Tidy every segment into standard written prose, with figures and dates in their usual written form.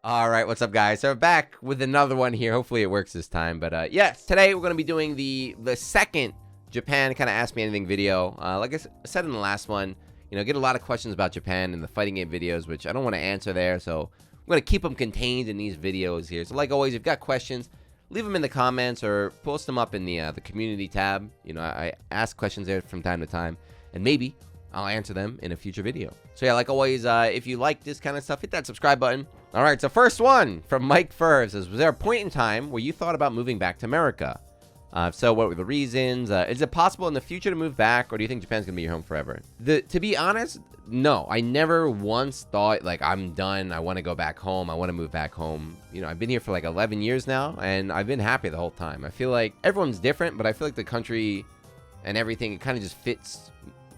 All right, what's up, guys? So we're back with another one here. Hopefully it works this time. But yes, today we're going to be doing the second Japan kind of Ask Me Anything video. Like I said in the last one, get a lot of questions about Japan in the fighting game videos, which I don't want to answer there. So I'm going to keep them contained in these videos here. So like always, if you've got questions, leave them in the comments or post them up in the community tab. I ask questions there from time to time, and maybe I'll answer them in a future video. So yeah, like always, if you like this kind of stuff, hit that subscribe button. All right, so first one from Mike Furr says, was there a point in time where you thought about moving back to America? If so, what were the reasons? Is it possible in the future to move back, or do you think Japan's going to be your home forever? To be honest, no. I never once thought, like, I'm done. I want to go back home. I want to move back home. I've been here for like 11 years now, and I've been happy the whole time. I feel like everyone's different, but I feel like the country and everything, it kind of just fits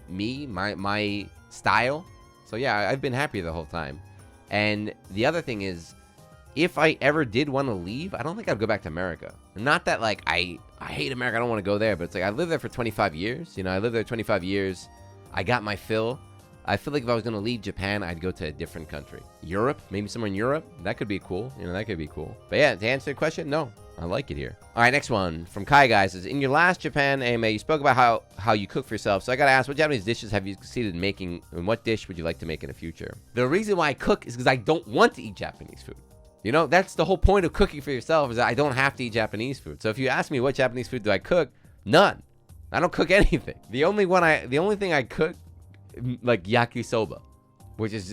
me, my style. So yeah, I've been happy the whole time. And the other thing is, if I ever did want to leave, I don't think I'd go back to America. Not that like I hate America, I don't want to go there, but it's like I lived there for 25 years. I lived there 25 years. I got my fill. I feel like if I was going to leave Japan, I'd go to a different country. Europe, maybe somewhere in Europe. That could be cool. That could be cool. But yeah, to answer the question, no. I like it here. All right, next one from Kai Guys is, in your last Japan AMA, you spoke about how you cook for yourself. So I got to ask, what Japanese dishes have you succeeded in making, and what dish would you like to make in the future? The reason why I cook is because I don't want to eat Japanese food. That's the whole point of cooking for yourself, is that I don't have to eat Japanese food. So if you ask me what Japanese food do I cook, none. I don't cook anything. The only thing I cook, like yakisoba,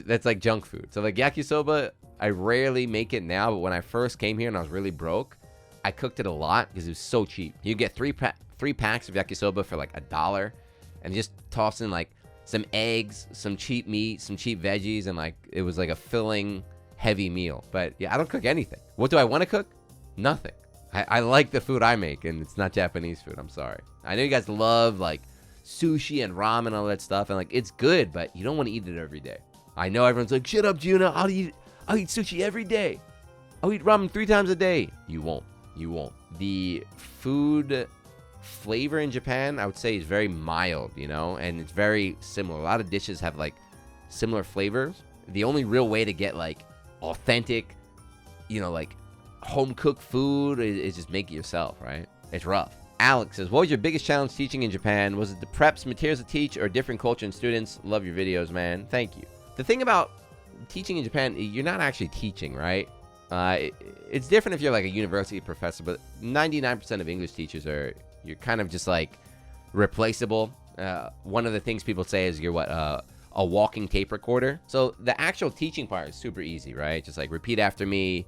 that's like junk food. So like yakisoba, I rarely make it now, but when I first came here and I was really broke, I cooked it a lot because it was so cheap. You get three packs of yakisoba for like $1, and just toss in like some eggs, some cheap meat, some cheap veggies, and like it was like a filling, heavy meal. But yeah, I don't cook anything. What do I want to cook? Nothing. I like the food I make, and it's not Japanese food. I'm sorry. I know you guys love like sushi and ramen and all that stuff, and like it's good, but you don't want to eat it every day. I know everyone's like, shut up, Jiyuna. I'll eat sushi every day. I'll eat ramen 3 times a day. You won't. The food flavor in Japan, I would say, is very mild, and it's very similar. A lot of dishes have like similar flavors. The only real way to get like authentic, like home cooked food is just make it yourself, right? It's rough. Alex says, what was your biggest challenge teaching in Japan? Was it the preps, materials to teach, or different culture and students? Love your videos, man. Thank you. The thing about teaching in Japan, you're not actually teaching, right? It's different if you're like a university professor, but 99% of English teachers you're kind of just like replaceable. One of the things people say is you're a walking tape recorder. So the actual teaching part is super easy, right? Just like repeat after me,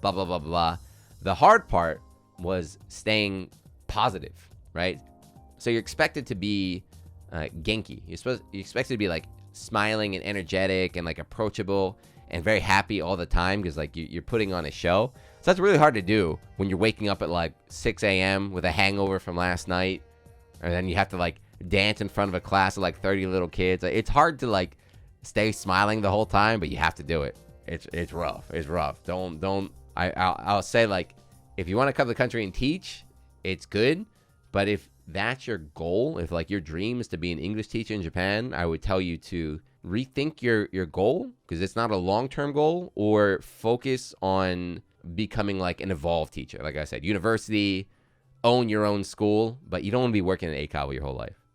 blah, blah, blah, blah. The hard part was staying positive, right? So you're expected to be genki. You're expected to be like smiling and energetic and like approachable and very happy all the time, because like you're putting on a show. So that's really hard to do when you're waking up at like 6 a.m. with a hangover from last night, and then you have to like dance in front of a class of like 30 little kids. It's hard to like stay smiling the whole time, but you have to do it. It's rough. It's rough. I'll say, like, if you want to come to the country and teach, it's good. But if that's your goal, if like your dream is to be an English teacher in Japan, I would tell you to rethink your goal, because it's not a long-term goal, or focus on becoming like an evolved teacher. Like I said, university, own your own school, but you don't want to be working at ACOW your whole life.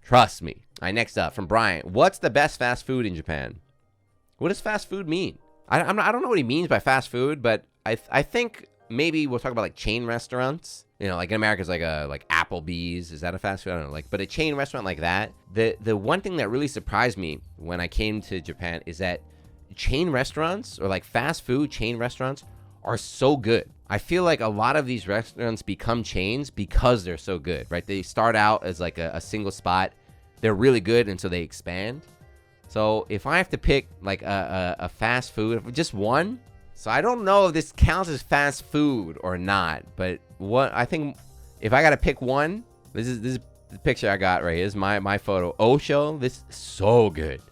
Trust me. All right, next up from Brian. What's the best fast food in Japan? What does fast food mean? I don't know what he means by fast food, but I think maybe we'll talk about like chain restaurants. Like in America, it's like Applebee's. Is that a fast food? I don't know. But a chain restaurant like that. The one thing that really surprised me when I came to Japan is that chain restaurants, or like fast food chain restaurants, are so good. I feel like a lot of these restaurants become chains because they're so good, right? They start out as like a single spot. They're really good, and so they expand. So if I have to pick like a fast food, just one. So I don't know if this counts as fast food or not, but what I think, if I got to pick one, this is the picture I got right here. This is my photo. Osho, this is so good.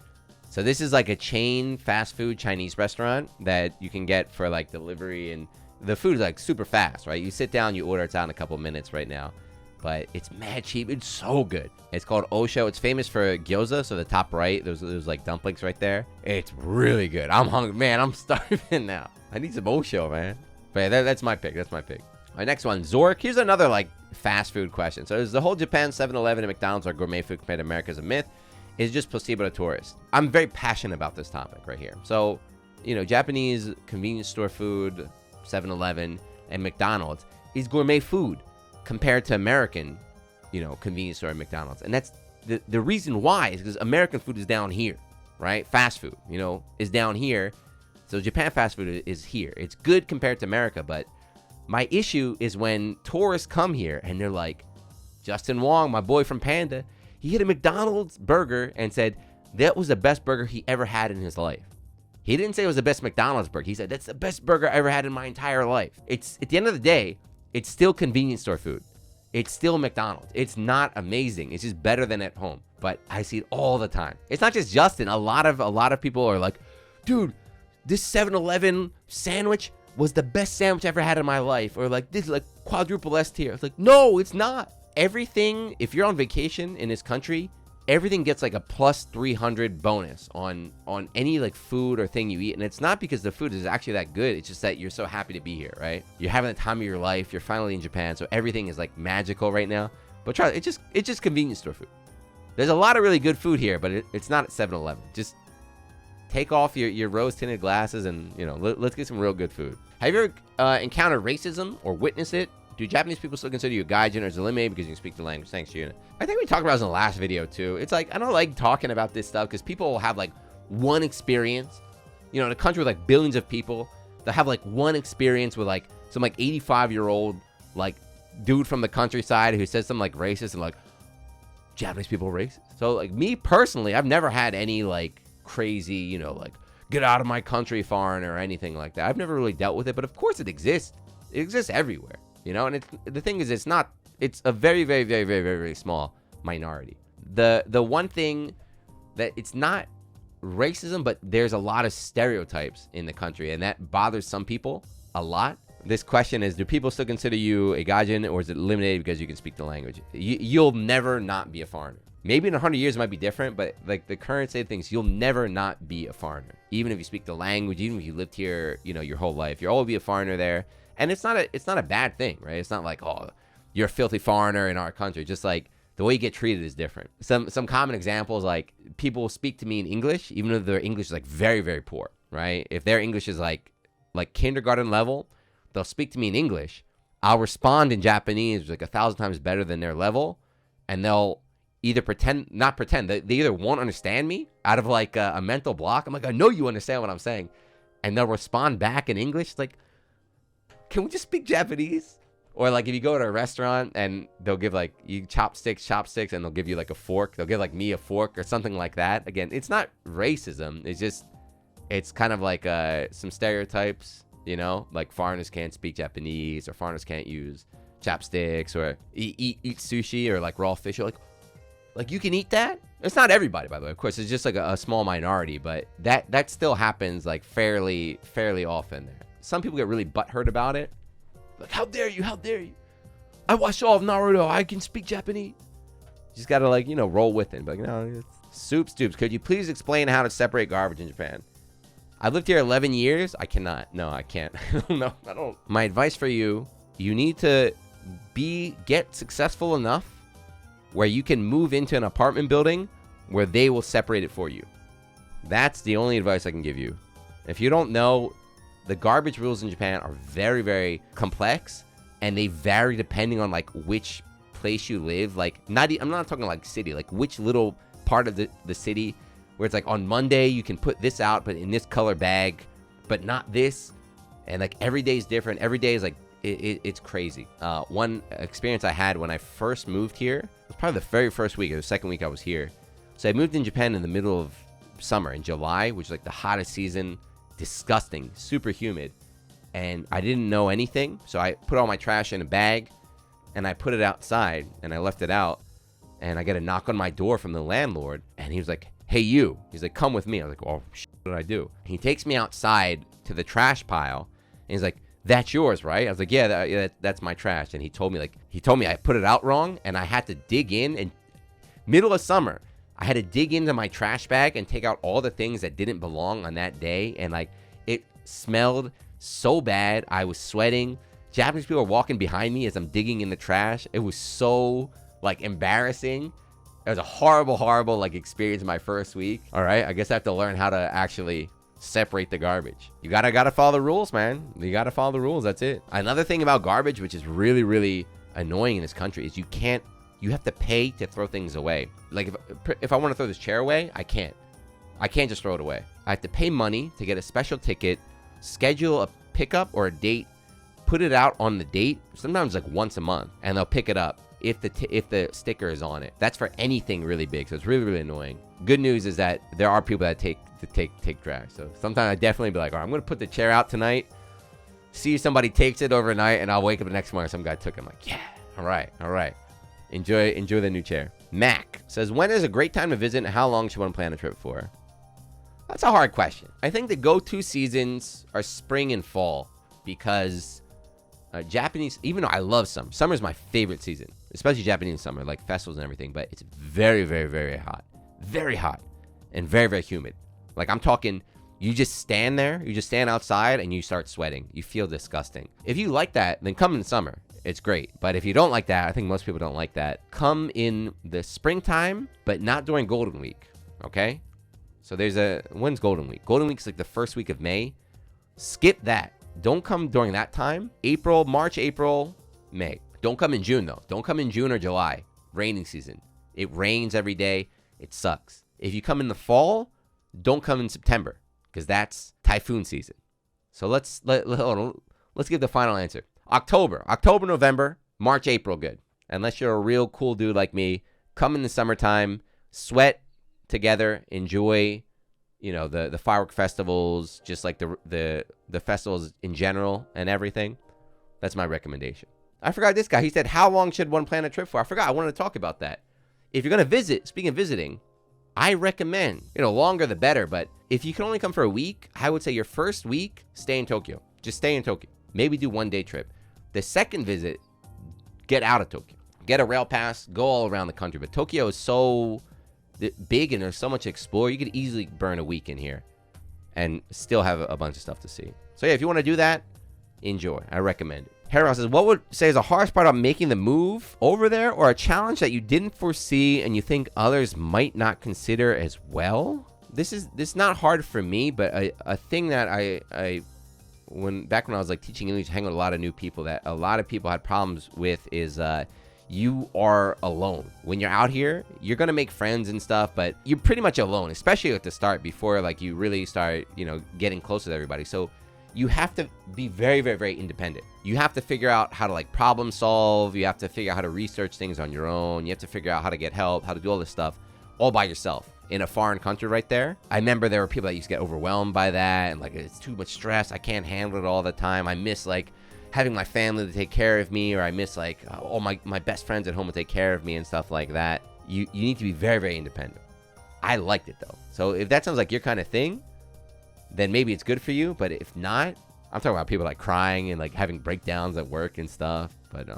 So this is like a chain fast food Chinese restaurant that you can get for like delivery, and the food is like super fast, right? You sit down, you order, it's out in a couple minutes right now. but it's mad cheap. It's so good. It's called Osho. It's famous for gyoza, so the top right, those like dumplings right there. It's really good. I'm hungry, man. I'm starving now. I need some Osho, man. But yeah, that's my pick. That's my pick. All right, next one, Zork. Here's another like fast food question. So is the whole Japan 7-Eleven and McDonald's are gourmet food compared to America as a myth? Is just placebo to tourists? I'm very passionate about this topic right here. So, you know, Japanese convenience store food, 7-Eleven, and McDonald's is gourmet food compared to American, you know, convenience store and McDonald's. And that's the reason why is because American food is down here, right? Fast food, you know, is down here. So Japan fast food is here. It's good compared to America, but my issue is when tourists come here and they're like, Justin Wong, my boy from Panda, he hit a McDonald's burger and said that was the best burger he ever had in his life. He didn't say it was the best McDonald's burger. He said, that's the best burger I ever had in my entire life. It's at the end of the day, it's still convenience store food. It's still McDonald's. It's not amazing. It's just better than at home. But I see it all the time. It's not just Justin. A lot of people are like, dude, this 7-Eleven sandwich was the best sandwich I ever had in my life. Or like, this is like quadruple S tier. It's like, no, it's not. Everything, if you're on vacation in this country, everything gets like a plus 300 bonus on any like food or thing you eat. And it's not because the food is actually that good. It's just that you're so happy to be here, right? You're having the time of your life. You're finally in Japan. So everything is like magical right now. But try it's just convenience store food. There's a lot of really good food here, but it's not at 7-Eleven. Just take off your rose tinted glasses and, you know, let's get some real good food. Have you ever encountered racism or witnessed it? Do Japanese people still consider you a gaijin or ZOWIE because you can speak the language? Thanks, Jiyuna. I think we talked about this in the last video too. It's like, I don't like talking about this stuff because people will have like one experience. You know, in a country with like billions of people, they'll have like one experience with like some like 85-year-old like dude from the countryside who says something like racist and like, Japanese people are racist. So like me personally, I've never had any like crazy, you know, like get out of my country foreigner or anything like that. I've never really dealt with it, but of course it exists. It exists everywhere. You know, and the thing is, it's a very, very, very, very, very, very small minority. The one thing that it's not racism, but there's a lot of stereotypes in the country, and that bothers some people a lot. This question is, do people still consider you a gaijin, or is it eliminated because you can speak the language? You'll never not be a foreigner. Maybe in 100 years it might be different, but like the current state of things, you'll never not be a foreigner. Even if you speak the language, even if you lived here, you know, your whole life, you'll always be a foreigner there. And it's not a bad thing, right? It's not like, oh, you're a filthy foreigner in our country. Just like the way you get treated is different. Some common examples, like people speak to me in English, even though their English is like very, very poor, right? If their English is like kindergarten level, they'll speak to me in English. I'll respond in Japanese like 1,000 times better than their level. And they'll either not pretend. They either won't understand me out of like a mental block. I'm like, I know you understand what I'm saying. And they'll respond back in English like, can we just speak Japanese? Or like if you go to a restaurant and they'll give like you chopsticks, and they'll give you like a fork. They'll give like me a fork or something like that. Again, it's not racism. It's kind of like some stereotypes, you know, like foreigners can't speak Japanese or foreigners can't use chopsticks or eat sushi or like raw fish. You're like you can eat that? It's not everybody, by the way. Of course, it's just like a small minority, but that still happens like fairly often there. Some people get really butthurt about it. Like, how dare you? How dare you? I watched all of Naruto. I can speak Japanese. You just got to, like, you know, roll with it. But, you know, Soups, could you please explain how to separate garbage in Japan? I've lived here 11 years. I cannot. No, I can't. No, I don't. My advice for you, you need to get successful enough where you can move into an apartment building where they will separate it for you. That's the only advice I can give you. If you don't know, the garbage rules in Japan are very, very complex, and they vary depending on like which place you live. Like, I'm not talking like city, like which little part of the city where it's like on Monday you can put this out, but in this color bag, but not this. And like every day is different. Every day is like it's crazy. One experience I had when I first moved here, it was probably the very first week or the second week I was here. So I moved in Japan in the middle of summer in July, which is like the hottest season. Disgusting, super humid, and I didn't know anything, so I put all my trash in a bag and I put it outside and I left it out, and I get a knock on my door from the landlord, and he was like, hey you, he's like, come with me. I was like, oh shit, what did I do? He takes me outside to the trash pile and he's like, that's yours, right? I was like, yeah, that's my trash. And he told me I put it out wrong, and I had to dig in, and middle of summer, I had to dig into my trash bag and take out all the things that didn't belong on that day. And like, it smelled so bad. I was sweating. Japanese people were walking behind me as I'm digging in the trash. It was so like embarrassing. It was a horrible like experience my first week. All right, I guess I have to learn how to actually separate the garbage. You gotta follow the rules, man. You gotta follow the rules. That's it. Another thing about garbage, which is really annoying in this country, is you have to pay to throw things away. Like if I want to throw this chair away, I can't just throw it away. I have to pay money to get a special ticket, schedule a pickup or a date, put it out on the date, sometimes like once a month, and they'll pick it up if the sticker is on it. That's for anything really big, so it's really annoying. Good news is that there are people that take trash. So sometimes I definitely be like, all right, I'm gonna put the chair out tonight, see if somebody takes it overnight, and I'll wake up the next morning, some guy took it. I'm like, yeah, all right. Enjoy the new chair. Mac says, when is a great time to visit and how long should one plan a trip for? That's a hard question. I think the go-to seasons are spring and fall, because Japanese, even though I love summer. Summer is my favorite season, especially Japanese summer, like festivals and everything, but it's very hot. Very hot and very humid. Like, I'm talking, you just stand there, you just stand outside and you start sweating. You feel disgusting. If you like that, then come in summer. It's great. But if you don't like that, I think most people don't like that, come in the springtime, but not during Golden Week, okay? So when's Golden Week? Golden Week is like the first week of May. Skip that. Don't come during that time. March, April, May. Don't come in June, though. Don't come in June or July. Raining season. It rains every day. It sucks. If you come in the fall, don't come in September, because that's typhoon season. So let's give the final answer. October, November, March, April, good. Unless you're a real cool dude like me, come in the summertime, sweat together, enjoy, the firework festivals, just like the festivals in general and everything. That's my recommendation. I forgot this guy. He said, how long should one plan a trip for? I forgot. I wanted to talk about that. If you're going to visit, speaking of visiting, I recommend, longer the better. But if you can only come for a week, I would say your first week, stay in Tokyo. Just stay in Tokyo. Maybe do one day trip. The second visit, get out of Tokyo. Get a rail pass, go all around the country. But Tokyo is so big and there's so much to explore. You could easily burn a week in here and still have a bunch of stuff to see. So yeah, if you want to do that, enjoy. I recommend it. Harold says, what would say is a hardest part about making the move over there, or a challenge that you didn't foresee and you think others might not consider as well? This is not hard for me, but a thing that back when I was like teaching English, hanging with a lot of new people, that a lot of people had problems with is you are alone. When you're out here, you're going to make friends and stuff, but you're pretty much alone, especially at the start before like you really start, getting close with everybody. So you have to be very independent. You have to figure out how to like problem solve. You have to figure out how to research things on your own. You have to figure out how to get help, how to do all this stuff all by yourself in a foreign country right there. I remember there were people that used to get overwhelmed by that and like, it's too much stress. I can't handle it all the time. I miss like having my family to take care of me, or I miss like all my best friends at home to take care of me and stuff like that. You need to be very independent. I liked it though. So if that sounds like your kind of thing, then maybe it's good for you. But if not, I'm talking about people like crying and like having breakdowns at work and stuff. But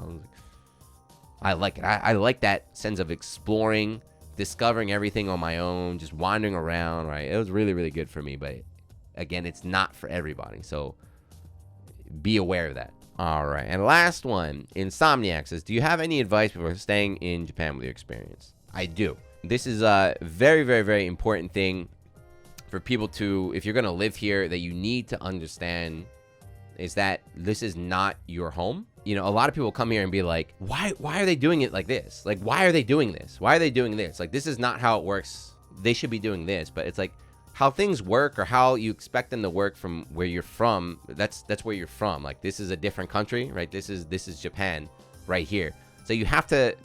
I like it. I like that sense of exploring, discovering everything on my own, just wandering around, right? It was really good for me. But again, it's not for everybody. So be aware of that. All right. And last one, Insomniac says, do you have any advice for staying in Japan with your experience? I do. This is a very important thing for people to, if you're going to live here, that you need to understand is that this is not your home. A lot of people come here and be like, why are they doing it like this? Like, why are they doing this? Why are they doing this? Like, this is not how it works. They should be doing this. But it's like how things work, or how you expect them to work from where you're from. That's where you're from. Like, this is a different country, right? This is Japan right here. So you have to,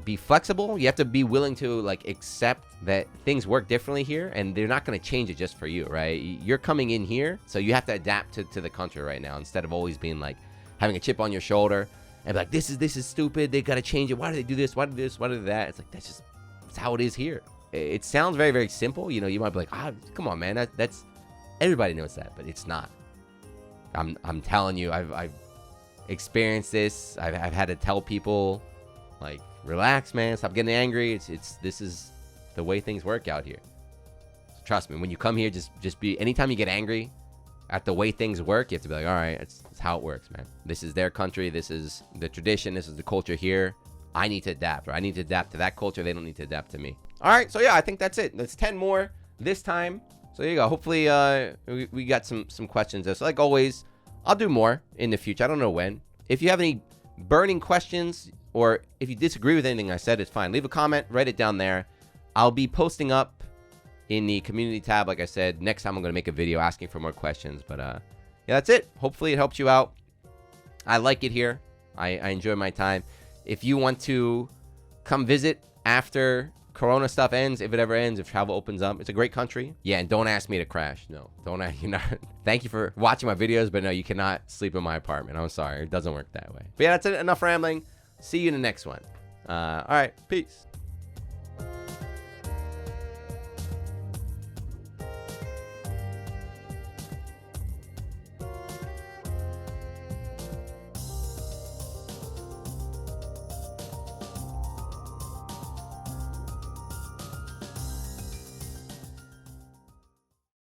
be flexible? You have to be willing to like accept that things work differently here, and they're not going to change it just for you, right? You're coming in here, so you have to adapt to the country right now, instead of always being like having a chip on your shoulder and be like, this is stupid. They got to change it. Why do they do this? Why do this? Why do that? It's like, that's how it is here. It sounds very simple. You might be like, come on, man. That's everybody knows that, but it's not. I'm telling you, I've experienced this. I've had to tell people, like, relax, man, stop getting angry. This is the way things work out here. So trust me, when you come here, just be, anytime you get angry at the way things work, you have to be like, all right, it's how it works, man. This is their country, this is the tradition, this is the culture here. I need to adapt, or I need to adapt to that culture. They don't need to adapt to me. All right, so yeah, I think that's it. That's 10 more this time. So there you go. Hopefully we got some questions. So like always, I'll do more in the future. I don't know when. If you have any burning questions, or if you disagree with anything I said, it's fine. Leave a comment, write it down there. I'll be posting up in the community tab. Like I said, next time I'm going to make a video asking for more questions. But yeah, that's it. Hopefully it helped you out. I like it here. I enjoy my time. If you want to come visit after Corona stuff ends, if it ever ends, if travel opens up, it's a great country. Yeah, and don't ask me to crash. No, don't ask. You're not. Thank you for watching my videos, but no, you cannot sleep in my apartment. I'm sorry, it doesn't work that way. But yeah, that's it. Enough rambling. See you in the next one. All right, peace.